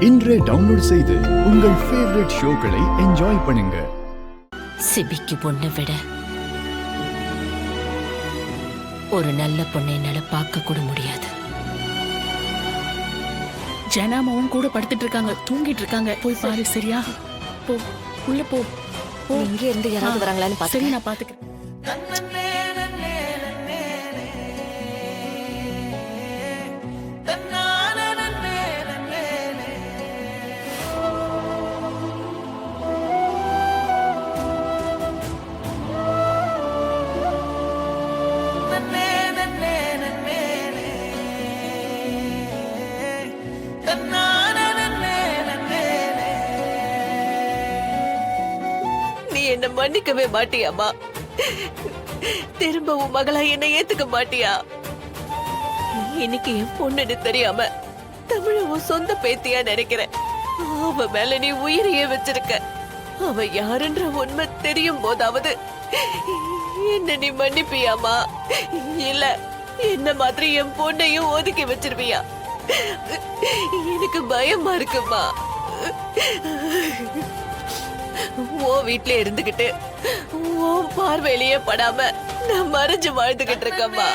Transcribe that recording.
இன்றே டவுன்லோட் செய்து உங்கள் ஃபேவரட் ஷோக்களை என்ஜாய் பண்ணுங்க. சிபிக்கு பொண்ணை விட ஒரு நல்ல பொண்ணை என்னால பார்க்க கூட முடியாது. ஜனாமாவும் கூட படுத்துட்டு இருக்காங்க, தூங்கிட்டு இருக்காங்க. போய் பாரு, சரியா? போ, உள்ள போ. இங்க இருந்து யாராவது வராங்களான்னு பாத்து. சரி, நான் பாத்துக்கிறேன். என்ன மன்னிக்கவே மாட்டியாமா? திரும்பவும் மகளா என்ன ஏத்துக்க மாட்டியா? இன்னைக்கு என் பொண்ணுன்னு தெரியாம தமிழ உன் சொந்த பேத்தியா நினைக்கிறேன். அவ மேல நீ உயிரையே வச்சிருக்க. அவ யாருன்ற உண்மை தெரியும் போதாவது என்ன நீ மன்னிப்பியாமா? இல்ல என்ன மாதிரி என் பொண்ணையும் ஒதுக்கி வச்சிருவியா? எனக்கு பயமா இருக்குமா. ஓ வீட்ல இருந்துகிட்டு ஓ பார்வையிலேயே படாம நான் மறைஞ்சு வாழ்ந்துகிட்டு இருக்கேம்மா.